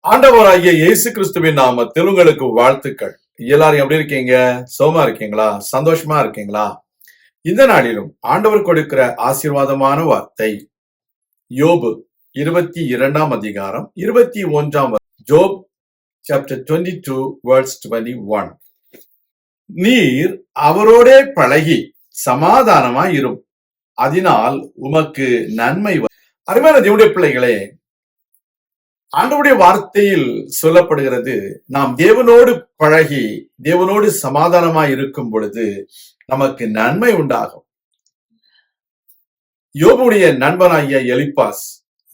ஆண்டவராகிய இயேசு கிறிஸ்துவின் நாமத்தில் உங்களுக்கு வாழ்த்துக்கள். எல்லாரும் எப்படி இருக்கீங்க? சோமா இருக்கீங்களா? சந்தோஷமா இருக்கீங்களா? இந்த நாளிலும் ஆண்டவர் கொடுக்கிற ஆசீர்வாதமான வார்த்தை யோபு 22ஆம் அதிகாரம் 21ஆம் ஜோப் சாப்டர் 22 verse 21. நீர் அவரோடே பழகி சமாதானமாய் இரும், அதனால் உமக்கு நன்மை. அருமையான தேவனுடைய பிள்ளைகளே, ஆண்டவருடைய வார்த்தையில் சொல்லப்படுகிறது, நாம் தேவனோடு பழகி தேவனோடு சமாதானமாய் இருக்கும் பொழுது நமக்கு நன்மை உண்டாகும். யோபுடைய நண்பனாகிய எலிப்பாஸ்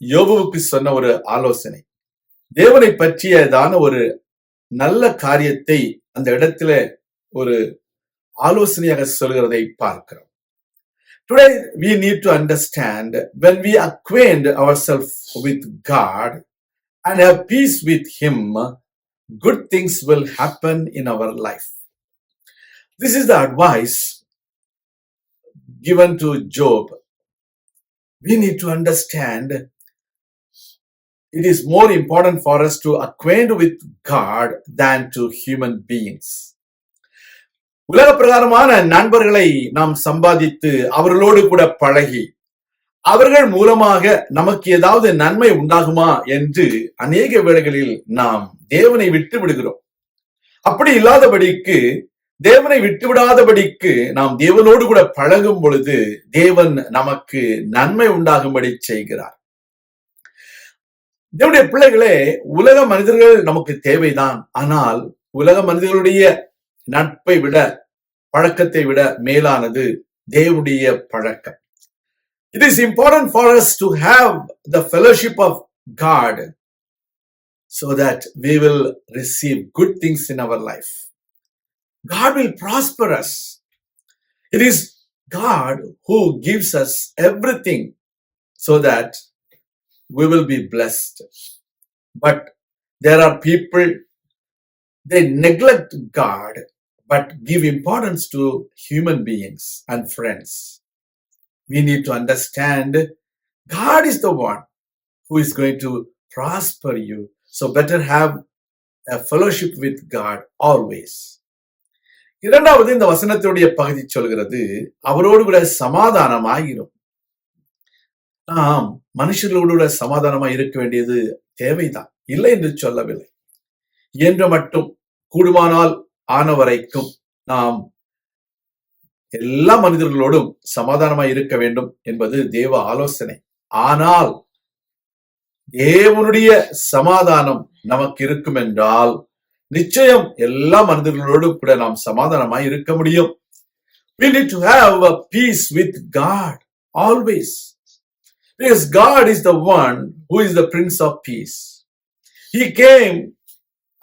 யோபுவுக்கு சொன்ன ஒரு ஆலோசனை, தேவனை பற்றியதான ஒரு நல்ல காரியத்தை அந்த இடத்துல ஒரு ஆலோசனையாக சொல்கிறதை பார்க்கிறோம். Today we need to understand, when we acquaint ourselves with God and have peace with Him, good things will happen in our life. This is the advice given to Job. We need to understand it is more important for us to acquaint with God than to human beings. உலக பிரகாரமான நண்பர்களை நாம் சம்பாதித்து அவர்களோடு கூட பழகி அவர்கள் மூலமாக நமக்கு ஏதாவது நன்மை உண்டாகுமா என்று அநேக வேளைகளில் நாம் தேவனை விட்டு விடுகிறோம். அப்படி இல்லாதபடிக்கு, தேவனை விட்டுவிடாதபடிக்கு நாம் தேவனோடு கூட பழகும் பொழுது தேவன் நமக்கு நன்மை உண்டாகும்படி செய்கிறார். தேவனுடைய பிள்ளைகளே, உலக மனிதர்கள் நமக்கு தேவைதான். ஆனால் உலக மனிதர்களுடைய நட்பை விட, பழக்கத்தை விட மேலானது தேவனுடைய பழக்கம். It is important for us to have the fellowship of God so that we will receive good things in our life. God will prosper us. It is God who gives us everything so that we will be blessed. But there are people, they neglect God but give importance to human beings and friends. We need to understand God is the one who is going to prosper you. So better have a fellowship with God always. இரண்டாவது, இந்த வசனத்தினுடைய பகுதி சொல்கிறது, அவரோடு கூட சமாதானமாயிரும். நாம் மனுஷர்களோடு கூட சமாதானமாய் இருக்க வேண்டியது தேவைதான், இல்லை என்று சொல்லவில்லை. இயன்ற மட்டும், கூடுமானால் ஆன வரைக்கும் நாம் எல்லா மனிதர்களோடும் சமாதானமாய் இருக்க வேண்டும் என்பது தேவ ஆலோசனை. ஆனால் தேவனுடைய சமாதானம் நமக்கு இருக்கும் என்றால் நிச்சயம் எல்லா மனிதர்களோடும் கூட நாம் சமாதானமாய் இருக்க முடியும். We need to have a peace with God always, because God is the one who is the Prince of Peace. He came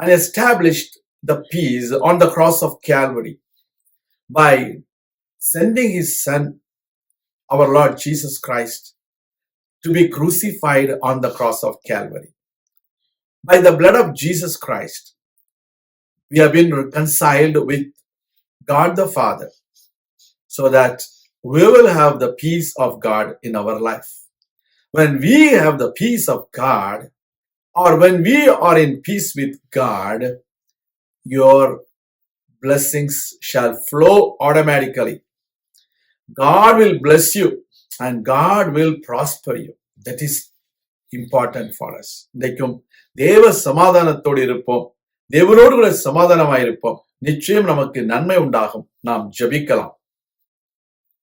and established the peace on the cross of Calvary by sending His Son, our Lord Jesus Christ, to be crucified on the cross of Calvary. By the blood of Jesus Christ, we have been reconciled with God the Father, so that we will have the peace of God in our life. When we have the peace of God, or when we are in peace with God, your blessings shall flow automatically. God will bless you and God will prosper you. That is important for us. இன்றைக்கும் தேவ சமாதானத்தோடு இருப்போம், தேவனோடு கூட சமாதானமாயிருப்போம். நிச்சயம் நமக்கு நன்மை உண்டாகும். நாம் ஜெபிக்கலாம்.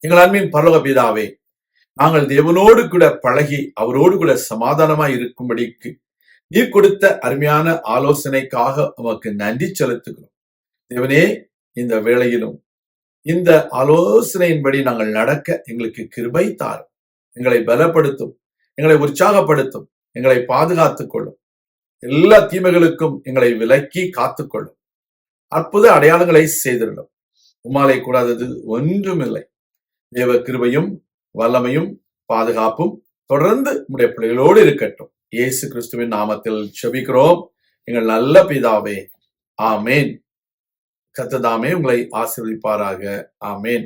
எங்கள் அன்பின் பரலோக பிதாவே, நாங்கள் தேவனோடு கூட பழகி அவரோடு கூட சமாதானமாய் இருக்கும்படிக்கு நீர் கொடுத்த அருமையான ஆலோசனைக்காக உமக்கு நன்றி செலுத்துகிறோம். தேவனே, இந்த வேளையிலும் இந்த ஆலோசனையின்படி நாங்கள் நடக்க எங்களுக்கு கிருபை தாரும். எங்களை பலப்படுத்தும், எங்களை உற்சாகப்படுத்தும், எங்களை பாதுகாத்துக் கொள்ளும். எல்லா தீமைகளுக்கும் எங்களை விலக்கி காத்துக்கொள்ளும். அற்புத அடையாளங்களை செய்திருந்தோம். உம்மாலே கூடாதது ஒன்றுமில்லை. தேவ கிருபையும் வல்லமையும் பாதுகாப்பும் தொடர்ந்து உம்முடைய பிள்ளைகளோடு இருக்கட்டும். இயேசு கிறிஸ்துவின் நாமத்தில் ஜெபிக்கிறோம் எங்கள் நல்ல பிதாவே, ஆமேன். கர்த்தர் தாமே உங்களை ஆசீர்வதிப்பாராக. ஆமேன்.